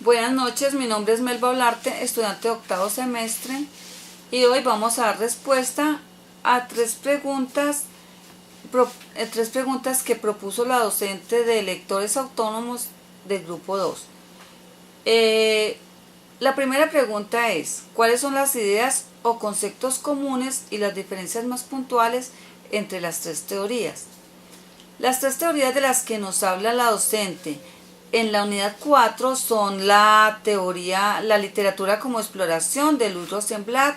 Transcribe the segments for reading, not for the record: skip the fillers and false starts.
Buenas noches, mi nombre es Melba Olarte, estudiante de octavo semestre, y hoy vamos a dar respuesta a tres preguntas que propuso la docente de lectores autónomos del grupo 2. La primera pregunta es: ¿cuáles son las ideas o conceptos comunes y las diferencias más puntuales entre las tres teorías? Las tres teorías de las que nos habla la docente en la unidad 4 son la literatura como exploración de Luis Rosenblatt,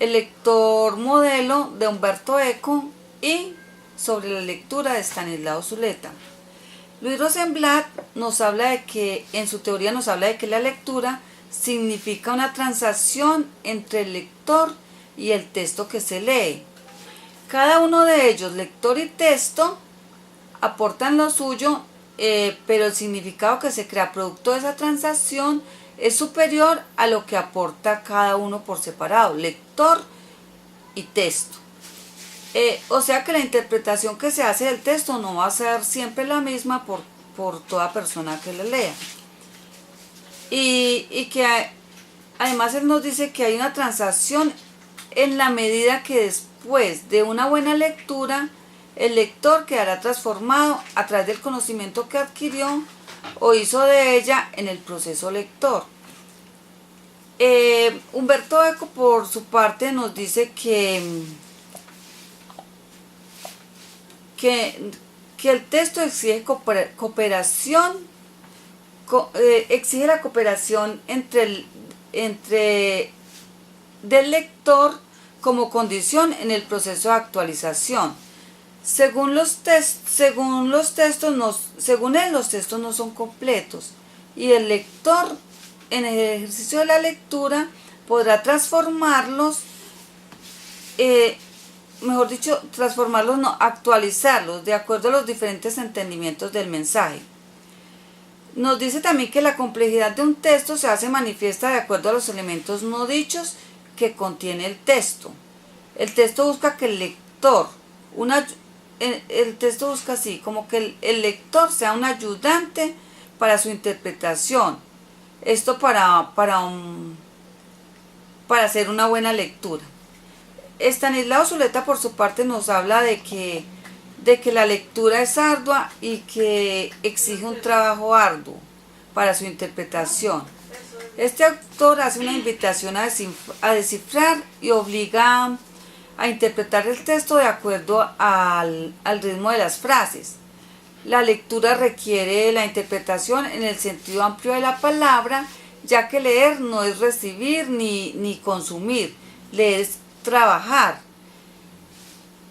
el lector modelo de Umberto Eco y sobre la lectura de Stanislao Zuleta. Luis Rosenblatt nos habla de que, en su teoría nos habla de que la lectura significa una transacción entre el lector y el texto que se lee. Cada uno de ellos, lector y texto, aportan lo suyo, pero el significado que se crea producto de esa transacción es superior a lo que aporta cada uno por separado, lector y texto. O sea que la interpretación que se hace del texto no va a ser siempre la misma por toda persona que lo lea. Y que además él nos dice que hay una transacción en la medida que después de una buena lectura el lector quedará transformado a través del conocimiento que adquirió o hizo de ella en el proceso lector. Umberto Eco, por su parte, nos dice que el texto exige exige la cooperación del lector como condición en el proceso de actualización. Según él, los textos no son completos, y el lector, en el ejercicio de la lectura, podrá transformarlos, actualizarlos de acuerdo a los diferentes entendimientos del mensaje. Nos dice también que la complejidad de un texto se hace manifiesta de acuerdo a los elementos no dichos que contiene el texto. El texto busca que el lector, como que el lector sea un ayudante para su interpretación. Esto para hacer una buena lectura. Stanislao Zuleta, por su parte, nos habla de que la lectura es ardua y que exige un trabajo arduo para su interpretación. Este autor hace una invitación a descifrar y obliga a interpretar el texto de acuerdo al ritmo de las frases. La lectura requiere la interpretación en el sentido amplio de la palabra, ya que leer no es recibir ni consumir, leer es trabajar.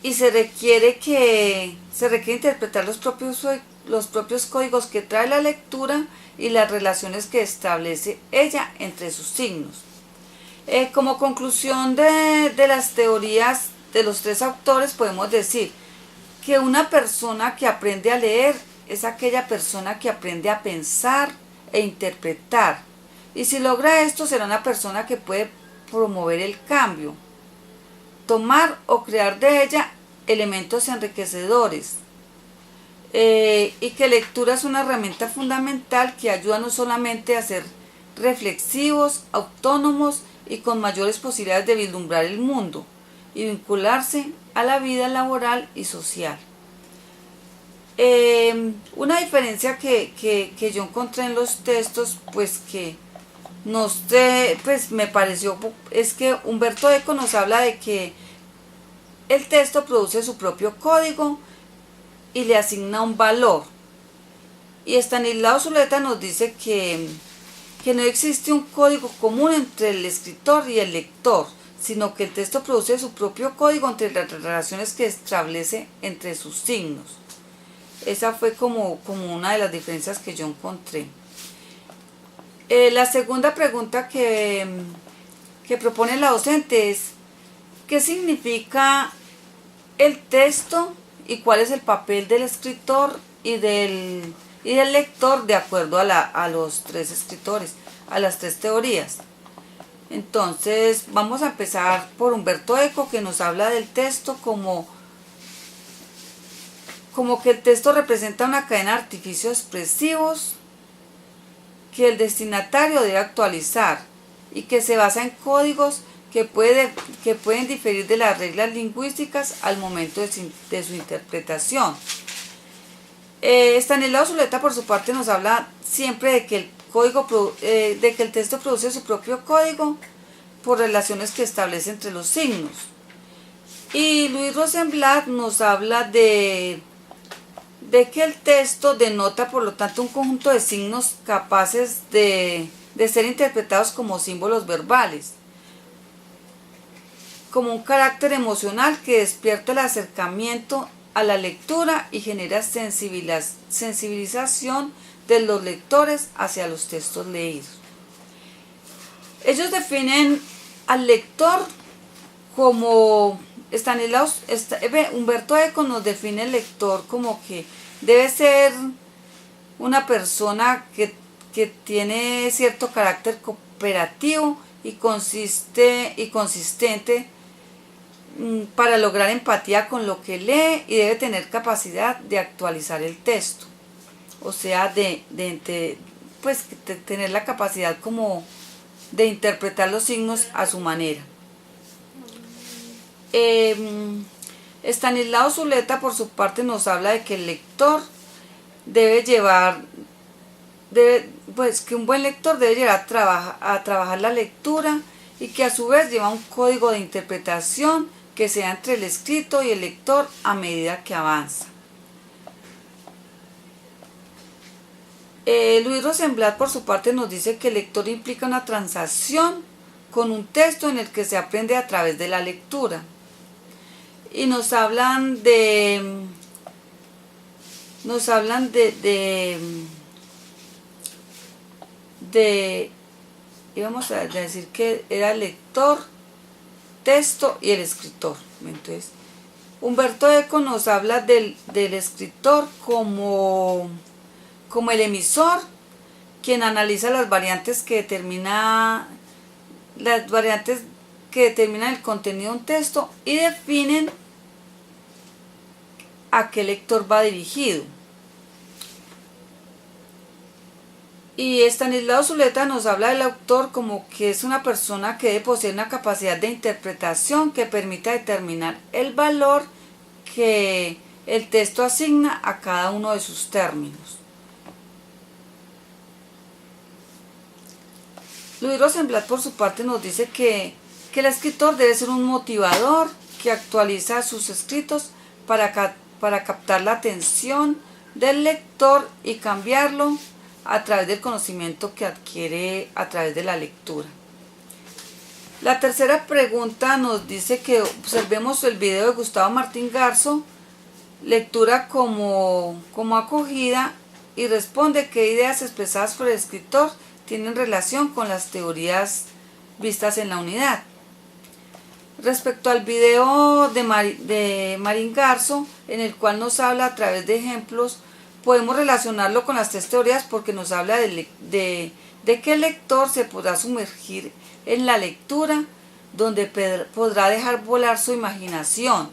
Y se requiere interpretar los propios códigos que trae la lectura y las relaciones que establece ella entre sus signos. Como conclusión de las teorías de los tres autores, podemos decir que una persona que aprende a leer es aquella persona que aprende a pensar e interpretar. Y si logra esto, será una persona que puede promover el cambio, tomar o crear de ella elementos enriquecedores. Y que lectura es una herramienta fundamental que ayuda no solamente a ser reflexivos, autónomos y con mayores posibilidades de vislumbrar el mundo y vincularse a la vida laboral y social. Una diferencia que yo encontré en los textos, me pareció, es que Umberto Eco nos habla de que el texto produce su propio código y le asigna un valor. Y Stanislao Zuleta nos dice que no existe un código común entre el escritor y el lector, sino que el texto produce su propio código entre las relaciones que establece entre sus signos. Esa fue como una de las diferencias que yo encontré. La segunda pregunta que propone la docente es: ¿qué significa el texto y cuál es el papel del escritor y del lector de acuerdo a los tres escritores, a las tres teorías? Entonces vamos a empezar por Umberto Eco, que nos habla del texto como que el texto representa una cadena de artificios expresivos que el destinatario debe actualizar y que se basa en códigos que pueden diferir de las reglas lingüísticas al momento de su interpretación. Stanislao Zuleta, por su parte, nos habla siempre de que el texto produce su propio código por relaciones que establece entre los signos. Y Luis Rosenblatt nos habla de que el texto denota, por lo tanto, un conjunto de signos capaces de ser interpretados como símbolos verbales, como un carácter emocional que despierta el acercamiento a la lectura y genera sensibilización de los lectores hacia los textos leídos. Ellos definen al lector como Umberto Eco nos define el lector como que debe ser una persona que tiene cierto carácter cooperativo y consistente para lograr empatía con lo que lee, y debe tener capacidad de actualizar el texto, o sea, tener la capacidad como de interpretar los signos a su manera. Stanislao Zuleta, por su parte, nos habla de que el lector que un buen lector debe llevar a trabajar la lectura, y que a su vez lleva un código de interpretación que sea entre el escrito y el lector a medida que avanza. Luis Rosenblatt, por su parte, nos dice que el lector implica una transacción con un texto en el que se aprende a través de la lectura. Y nos hablan íbamos a decir que era el lector, texto y el escritor. Entonces, Umberto Eco nos habla del escritor como el emisor, quien analiza las variantes que determinan el contenido de un texto y definen a qué lector va dirigido. Y Stanislao Zuleta nos habla del autor como que es una persona que debe poseer una capacidad de interpretación que permita determinar el valor que el texto asigna a cada uno de sus términos. Luis Rosenblatt, por su parte, nos dice que el escritor debe ser un motivador que actualiza sus escritos para captar la atención del lector y cambiarlo a través del conocimiento que adquiere a través de la lectura. La tercera pregunta nos dice que observemos el video de Gustavo Martín Garzo, lectura como acogida, y responde qué ideas expresadas por el escritor tienen relación con las teorías vistas en la unidad. Respecto al video de Marín Garzo, en el cual nos habla a través de ejemplos, podemos relacionarlo con las tres teorías porque nos habla de que el lector se podrá sumergir en la lectura, donde podrá dejar volar su imaginación,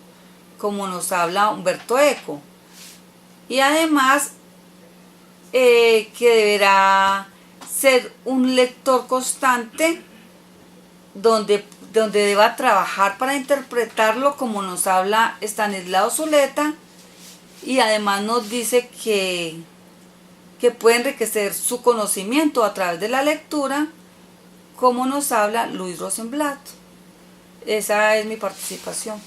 como nos habla Umberto Eco. Y además que deberá ser un lector constante, donde deba trabajar para interpretarlo, como nos habla Stanislao Zuleta, y además nos dice que puede enriquecer su conocimiento a través de la lectura, como nos habla Luis Rosenblatt. Esa es mi participación.